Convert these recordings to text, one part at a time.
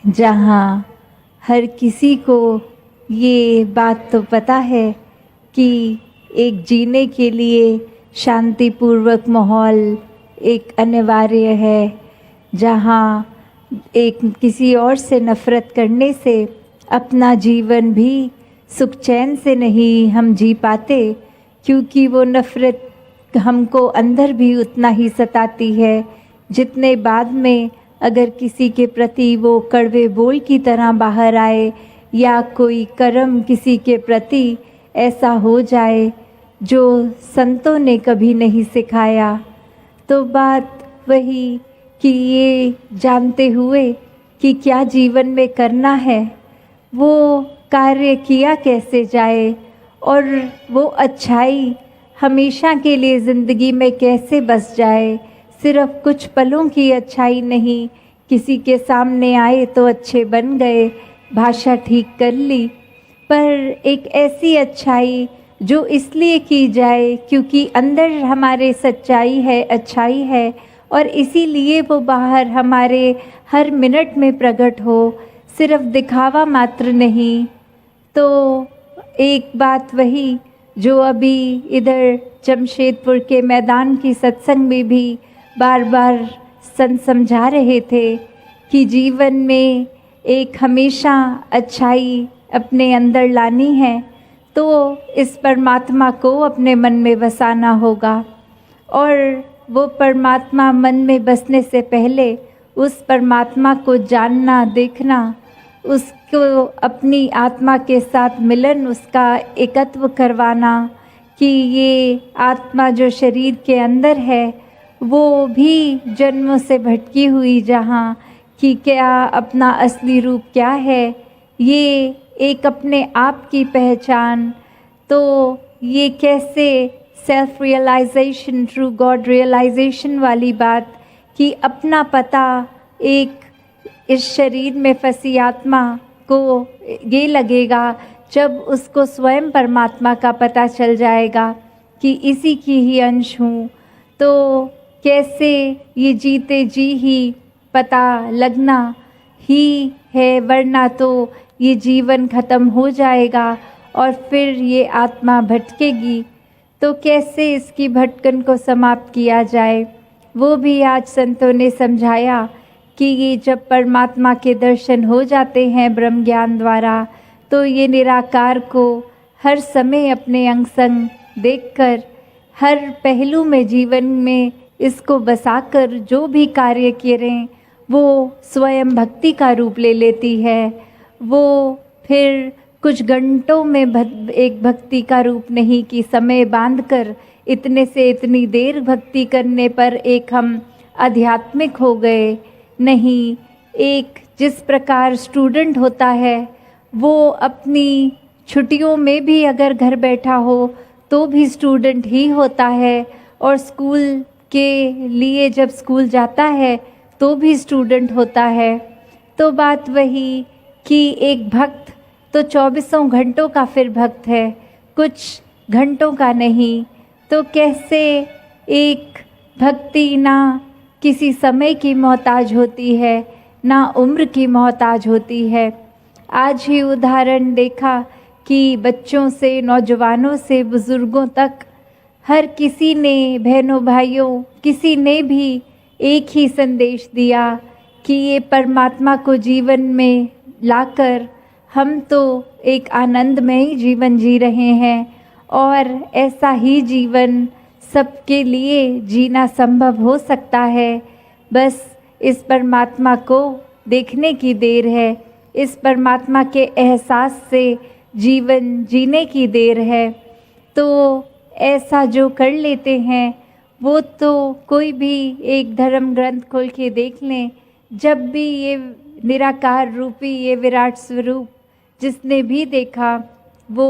जहाँ हर किसी को ये बात तो पता है कि एक जीने के लिए शांतिपूर्वक माहौल एक अनिवार्य है, जहाँ एक किसी और से नफ़रत करने से अपना जीवन भी सुख चैन से नहीं हम जी पाते, क्योंकि वो नफ़रत हमको अंदर भी उतना ही सताती है जितने बाद में अगर किसी के प्रति वो कड़वे बोल की तरह बाहर आए या कोई कर्म किसी के प्रति ऐसा हो जाए जो संतों ने कभी नहीं सिखाया। तो बात वही कि ये जानते हुए कि क्या जीवन में करना है, वो कार्य किया कैसे जाए और वो अच्छाई हमेशा के लिए ज़िंदगी में कैसे बस जाए। सिर्फ कुछ पलों की अच्छाई नहीं, किसी के सामने आए तो अच्छे बन गए, भाषा ठीक कर ली, पर एक ऐसी अच्छाई जो इसलिए की जाए क्योंकि अंदर हमारे सच्चाई है, अच्छाई है, और इसीलिए वो बाहर हमारे हर मिनट में प्रकट हो, सिर्फ दिखावा मात्र नहीं। तो एक बात वही जो अभी इधर जमशेदपुर के मैदान की सत्संग में भी बार बार संत समझा रहे थे कि जीवन में एक हमेशा अच्छाई अपने अंदर लानी है तो इस परमात्मा को अपने मन में बसाना होगा, और वो परमात्मा मन में बसने से पहले उस परमात्मा को जानना, देखना, उसको अपनी आत्मा के साथ मिलन, उसका एकत्व करवाना कि ये आत्मा जो शरीर के अंदर है वो भी जन्मों से भटकी हुई, जहाँ कि क्या अपना असली रूप क्या है, ये एक अपने आप की पहचान। तो ये कैसे self realization, true god realization वाली बात कि अपना पता एक इस शरीर में फंसी आत्मा को ये लगेगा जब उसको स्वयं परमात्मा का पता चल जाएगा कि इसी की ही अंश हूँ। तो कैसे ये जीते जी ही पता लगना ही है, वरना तो ये जीवन खत्म हो जाएगा और फिर ये आत्मा भटकेगी। तो कैसे इसकी भटकन को समाप्त किया जाए, वो भी आज संतों ने समझाया कि ये जब परमात्मा के दर्शन हो जाते हैं ब्रह्म ज्ञान द्वारा, तो ये निराकार को हर समय अपने अंग संग देखकर हर पहलू में जीवन में इसको बसाकर जो भी कार्य करें वो स्वयं भक्ति का रूप ले लेती है। वो फिर कुछ घंटों में एक भक्ति का रूप नहीं कि समय बांधकर इतने से इतनी देर भक्ति करने पर एक हम आध्यात्मिक हो गए, नहीं। एक जिस प्रकार स्टूडेंट होता है वो अपनी छुट्टियों में भी अगर घर बैठा हो तो भी स्टूडेंट ही होता है, और स्कूल के लिए जब स्कूल जाता है तो भी स्टूडेंट होता है। तो बात वही कि एक भक्त तो 24 घंटों का फिर भक्त है, कुछ घंटों का नहीं। तो कैसे एक भक्ति ना किसी समय की मोहताज होती है, ना उम्र की मोहताज होती है। आज ही उदाहरण देखा कि बच्चों से, नौजवानों से, बुज़ुर्गों तक हर किसी ने, बहनों भाइयों, किसी ने भी एक ही संदेश दिया कि ये परमात्मा को जीवन में लाकर हम तो एक आनंदमय जीवन जी रहे हैं, और ऐसा ही जीवन सबके लिए जीना संभव हो सकता है। बस इस परमात्मा को देखने की देर है, इस परमात्मा के एहसास से जीवन जीने की देर है। तो ऐसा जो कर लेते हैं वो तो कोई भी एक धर्म ग्रंथ खोल के देख लें, जब भी ये निराकार रूपी ये विराट स्वरूप जिसने भी देखा वो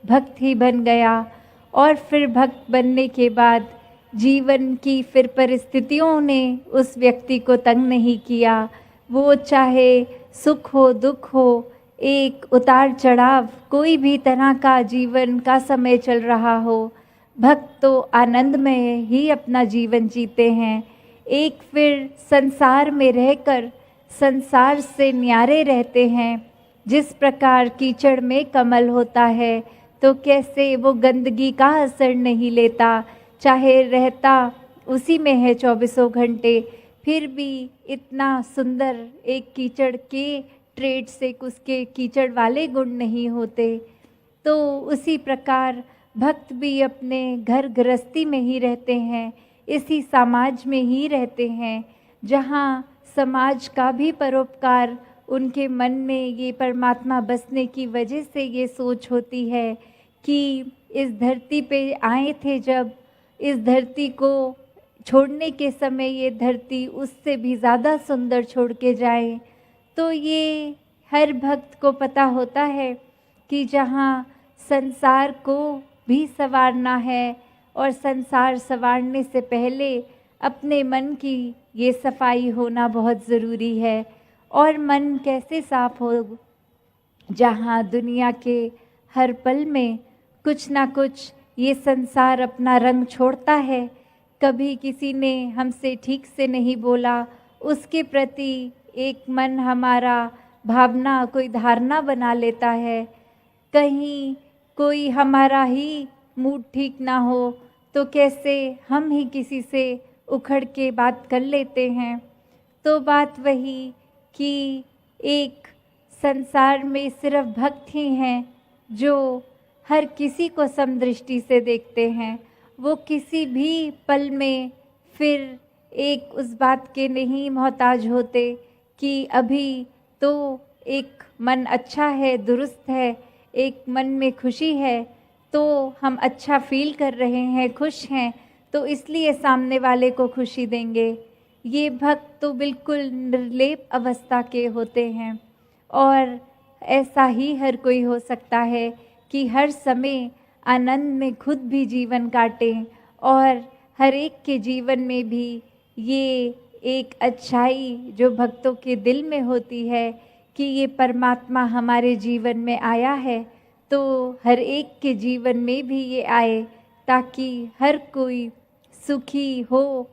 भक्त ही बन गया, और फिर भक्त बनने के बाद जीवन की फिर परिस्थितियों ने उस व्यक्ति को तंग नहीं किया। वो चाहे सुख हो, दुख हो, एक उतार चढ़ाव, कोई भी तरह का जीवन का समय चल रहा हो, भक्त तो आनंद में ही अपना जीवन जीते हैं। एक फिर संसार में रहकर संसार से न्यारे रहते हैं। जिस प्रकार कीचड़ में कमल होता है, तो कैसे वो गंदगी का असर नहीं लेता, चाहे रहता उसी में है चौबीसों घंटे, फिर भी इतना सुंदर एक कीचड़ के ट्रेड से उसके कीचड़ वाले गुण नहीं होते। तो उसी प्रकार भक्त भी अपने घर गृहस्थी में ही रहते हैं, इसी समाज में ही रहते हैं, जहाँ समाज का भी परोपकार उनके मन में ये परमात्मा बसने की वजह से ये सोच होती है कि इस धरती पे आए थे, जब इस धरती को छोड़ने के समय ये धरती उससे भी ज़्यादा सुंदर छोड़ के जाए। तो ये हर भक्त को पता होता है कि जहाँ संसार को भी संवारना है, और संसार संवारने से पहले अपने मन की ये सफाई होना बहुत ज़रूरी है। और मन कैसे साफ हो, जहाँ दुनिया के हर पल में कुछ ना कुछ ये संसार अपना रंग छोड़ता है। कभी किसी ने हमसे ठीक से नहीं बोला, उसके प्रति एक मन हमारा भावना कोई धारणा बना लेता है। कहीं कोई हमारा ही मूड ठीक ना हो, तो कैसे हम ही किसी से उखड़ के बात कर लेते हैं। तो बात वही कि एक संसार में सिर्फ भक्त ही हैं जो हर किसी को समदृष्टि से देखते हैं। वो किसी भी पल में फिर एक उस बात के नहीं मोहताज होते कि अभी तो एक मन अच्छा है, दुरुस्त है, एक मन में खुशी है, तो हम अच्छा फील कर रहे हैं, खुश हैं, तो इसलिए सामने वाले को खुशी देंगे। ये भक्त तो बिल्कुल निर्लेप अवस्था के होते हैं। और ऐसा ही हर कोई हो सकता है कि हर समय आनंद में खुद भी जीवन काटें, और हर एक के जीवन में भी ये एक अच्छाई जो भक्तों के दिल में होती है कि ये परमात्मा हमारे जीवन में आया है, तो हर एक के जीवन में भी ये आए ताकि हर कोई सुखी हो,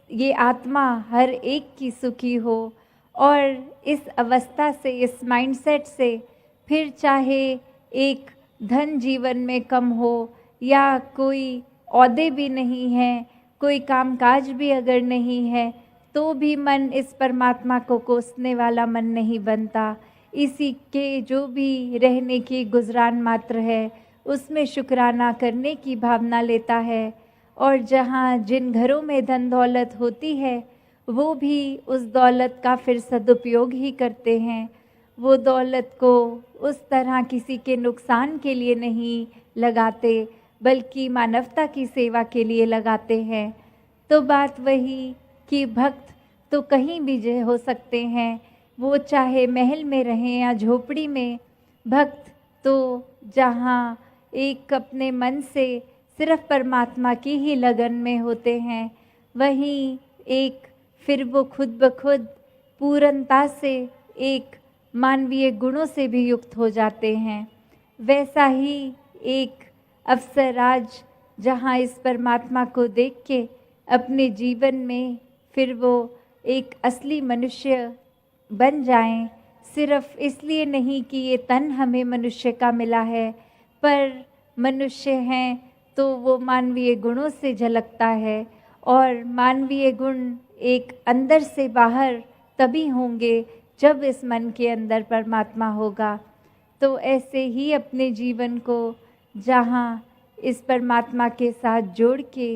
ये आत्मा हर एक की सुखी हो। और इस अवस्था से, इस माइंडसेट से फिर चाहे एक धन जीवन में कम हो या कोई औहदे भी नहीं है, कोई कामकाज भी अगर नहीं है, तो भी मन इस परमात्मा को कोसने वाला मन नहीं बनता। इसी के जो भी रहने की गुजरान मात्र है, उसमें शुक्राना करने की भावना लेता है। और जहाँ जिन घरों में धन दौलत होती है, वो भी उस दौलत का फिर सदुपयोग ही करते हैं। वो दौलत को उस तरह किसी के नुकसान के लिए नहीं लगाते, बल्कि मानवता की सेवा के लिए लगाते हैं। तो बात वही कि भक्त तो कहीं भी हो सकते हैं, वो चाहे महल में रहें या झोपड़ी में। भक्त तो जहाँ एक अपने मन से सिर्फ परमात्मा की ही लगन में होते हैं, वहीं एक फिर वो खुद ब खुद पूर्णता से एक मानवीय गुणों से भी युक्त हो जाते हैं। वैसा ही एक अवसराज जहाँ इस परमात्मा को देख के अपने जीवन में फिर वो एक असली मनुष्य बन जाएं, सिर्फ इसलिए नहीं कि ये तन हमें मनुष्य का मिला है, पर मनुष्य हैं तो वो मानवीय गुणों से झलकता है। और मानवीय गुण एक अंदर से बाहर तभी होंगे जब इस मन के अंदर परमात्मा होगा। तो ऐसे ही अपने जीवन को जहाँ इस परमात्मा के साथ जोड़ के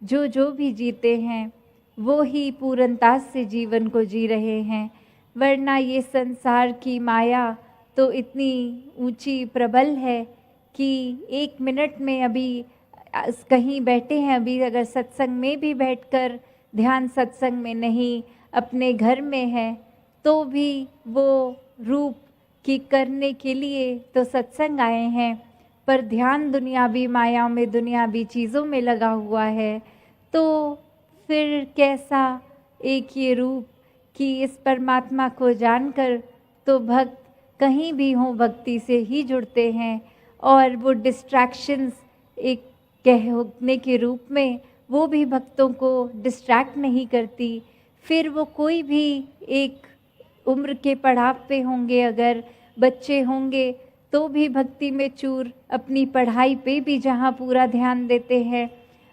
जो जो भी जीते हैं, वो ही पूर्णता से जीवन को जी रहे हैं। वरना ये संसार की माया तो इतनी ऊंची प्रबल है कि एक मिनट में अभी कहीं बैठे हैं, अभी अगर सत्संग में भी बैठकर ध्यान सत्संग में नहीं, अपने घर में है, तो भी वो रूप की करने के लिए तो सत्संग आए हैं, पर ध्यान दुनियावी मायाओं में, दुनियावी चीज़ों में लगा हुआ है। तो फिर कैसा एक ये रूप कि इस परमात्मा को जानकर तो भक्त कहीं भी हों भक्ति से ही जुड़ते हैं। और वो डिस्ट्रैक्शंस एक कहने के रूप में वो भी भक्तों को डिस्ट्रैक्ट नहीं करती। फिर वो कोई भी एक उम्र के पड़ाव पे होंगे, अगर बच्चे होंगे तो भी भक्ति में चूर, अपनी पढ़ाई पे भी जहाँ पूरा ध्यान देते हैं,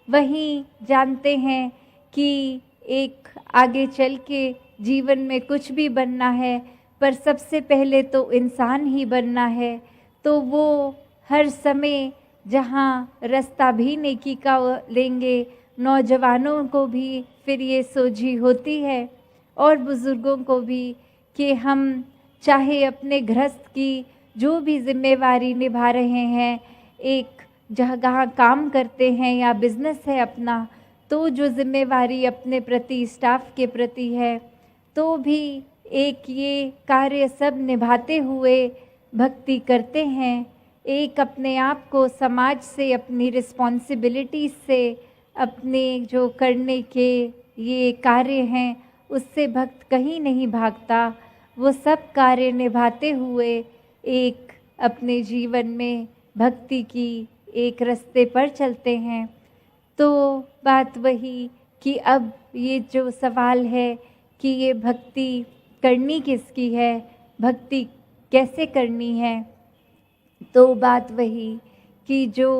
वहीं जानते हैं कि एक आगे चल के जीवन में कुछ भी बनना है, पर सबसे पहले तो इंसान ही बनना है। तो वो हर समय जहाँ रास्ता भी नेकी का लेंगे, नौजवानों को भी फिर ये सोझी होती है और बुज़ुर्गों को भी कि हम चाहे अपने गृहस्थ की जो भी जिम्मेवारी निभा रहे हैं, एक जगह काम करते हैं या बिजनेस है अपना, तो जो जिम्मेवारी अपने प्रति, स्टाफ के प्रति है, तो भी एक ये कार्य सब निभाते हुए भक्ति करते हैं। एक अपने आप को समाज से, अपनी रिस्पॉन्सिबिलिटीज से, अपने जो करने के ये कार्य हैं उससे भक्त कहीं नहीं भागता। वो सब कार्य निभाते हुए एक अपने जीवन में भक्ति की एक रास्ते पर चलते हैं। तो बात वही कि अब ये जो सवाल है कि ये भक्ति करनी किसकी है, भक्ति कैसे करनी है, तो बात वही कि जो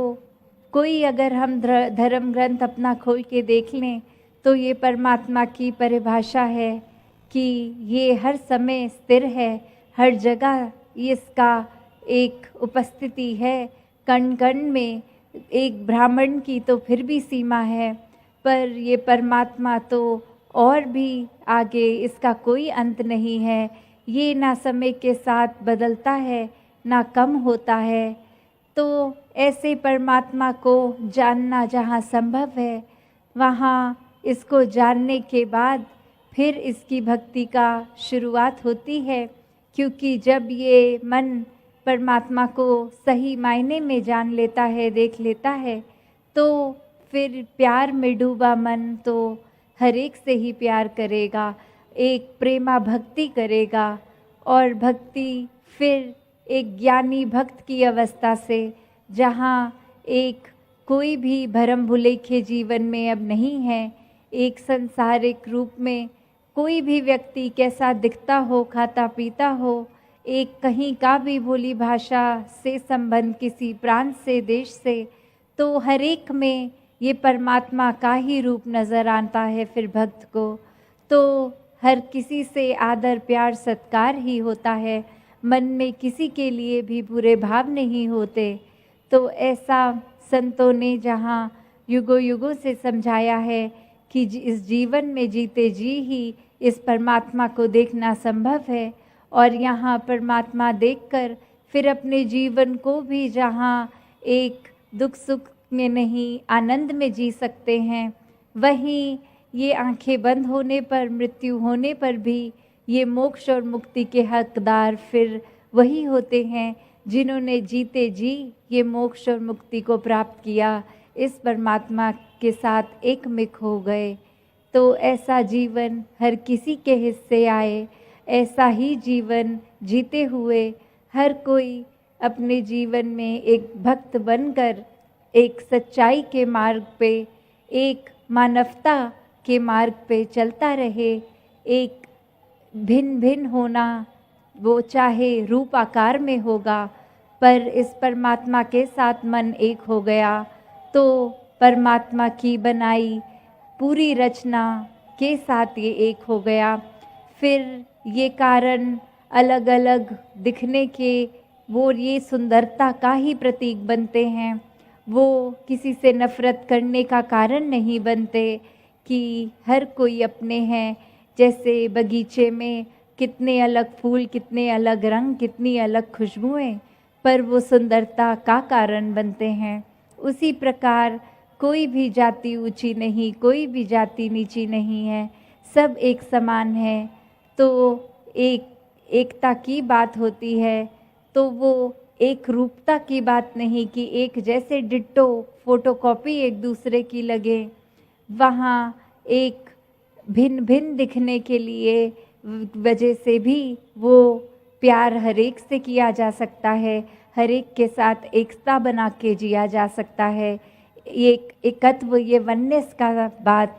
कोई अगर हम धर्म ग्रंथ अपना खोल के देख लें तो ये परमात्मा की परिभाषा है कि ये हर समय स्थिर है, हर जगह इसका एक उपस्थिति है, कण कण में। एक ब्राह्मण की तो फिर भी सीमा है, पर ये परमात्मा तो और भी आगे, इसका कोई अंत नहीं है। ये ना समय के साथ बदलता है ना कम होता है। तो ऐसे परमात्मा को जानना जहाँ संभव है, वहाँ इसको जानने के बाद फिर इसकी भक्ति का शुरुआत होती है। क्योंकि जब ये मन परमात्मा को सही मायने में जान लेता है, देख लेता है, तो फिर प्यार में डूबा मन तो हर एक से ही प्यार करेगा, एक प्रेमा भक्ति करेगा। और भक्ति फिर एक ज्ञानी भक्त की अवस्था से, जहाँ एक कोई भी भरम भुलेखे जीवन में अब नहीं है, एक संसारिक रूप में कोई भी व्यक्ति कैसा दिखता हो, खाता पीता हो, एक कहीं का भी बोली भाषा से संबंध, किसी प्रांत से, देश से, तो हर एक में ये परमात्मा का ही रूप नज़र आता है फिर भक्त को। तो हर किसी से आदर प्यार सत्कार ही होता है, मन में किसी के लिए भी बुरे भाव नहीं होते। तो ऐसा संतों ने जहाँ युगों युगों से समझाया है कि इस जीवन में जीते जी ही इस परमात्मा को देखना संभव है, और यहाँ परमात्मा देखकर फिर अपने जीवन को भी जहाँ एक दुख सुख में नहीं, आनंद में जी सकते हैं, वहीं ये आंखें बंद होने पर, मृत्यु होने पर भी ये मोक्ष और मुक्ति के हकदार फिर वही होते हैं जिन्होंने जीते जी ये मोक्ष और मुक्ति को प्राप्त किया, इस परमात्मा के साथ एकमिक हो गए। तो ऐसा जीवन हर किसी के हिस्से आए, ऐसा ही जीवन जीते हुए हर कोई अपने जीवन में एक भक्त बनकर एक सच्चाई के मार्ग पे, एक मानवता के मार्ग पे चलता रहे। एक भिन्न भिन्न होना, वो चाहे रूप आकार में होगा, पर इस परमात्मा के साथ मन एक हो गया तो परमात्मा की बनाई पूरी रचना के साथ ये एक हो गया। फिर ये कारण अलग अलग दिखने के, वो ये सुंदरता का ही प्रतीक बनते हैं, वो किसी से नफ़रत करने का कारण नहीं बनते कि हर कोई अपने हैं। जैसे बगीचे में कितने अलग फूल, कितने अलग रंग, कितनी अलग खुशबुएं, पर वो सुंदरता का कारण बनते हैं। उसी प्रकार कोई भी जाति ऊंची नहीं, कोई भी जाति नीची नहीं है, सब एक समान है। तो एकता की बात होती है, तो वो एक रूपता की बात नहीं कि एक जैसे डिट्टो फोटोकॉपी एक दूसरे की लगे। वहाँ एक भिन्न भिन्न दिखने के लिए वजह से भी वो प्यार हर एक से किया जा सकता है, हर एक के साथ एकता बना के जिया जा सकता है। एक एकत्व, ये वननेस का बात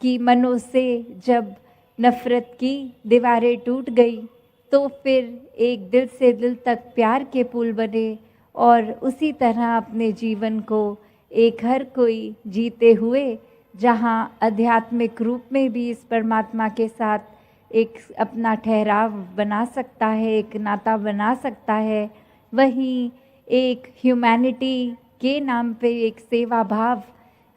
कि मनों से जब नफ़रत की दीवारें टूट गई, तो फिर एक दिल से दिल तक प्यार के पुल बने और उसी तरह अपने जीवन को एक हर कोई जीते हुए, जहाँ आध्यात्मिक रूप में भी इस परमात्मा के साथ एक अपना ठहराव बना सकता है, एक नाता बना सकता है, वहीं एक ह्यूमैनिटी के नाम पे एक सेवा भाव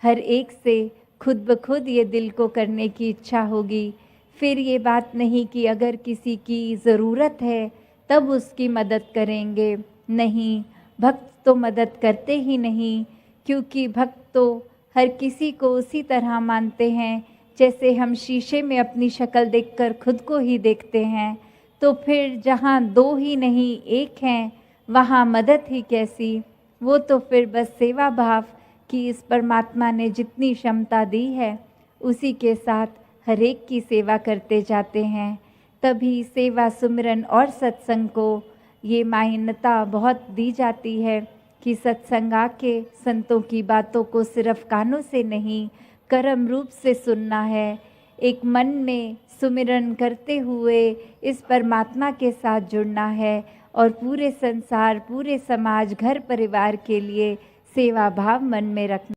हर एक से खुद ब खुद ये दिल को करने की इच्छा होगी। फिर ये बात नहीं कि अगर किसी की ज़रूरत है तब उसकी मदद करेंगे, नहीं, भक्त तो मदद करते ही नहीं, क्योंकि भक्त तो हर किसी को उसी तरह मानते हैं जैसे हम शीशे में अपनी शक्ल देखकर खुद को ही देखते हैं। तो फिर जहाँ दो ही नहीं एक हैं, वहाँ मदद ही कैसी। वो तो फिर बस सेवा भाव कि इस परमात्मा ने जितनी क्षमता दी है उसी के साथ हर एक की सेवा करते जाते हैं। तभी सेवा, सुमिरन और सत्संग को ये मान्यता बहुत दी जाती है कि सत्संग आके संतों की बातों को सिर्फ कानों से नहीं, कर्म रूप से सुनना है। एक मन में सुमिरन करते हुए इस परमात्मा के साथ जुड़ना है और पूरे संसार, पूरे समाज, घर परिवार के लिए सेवा भाव मन में रखना।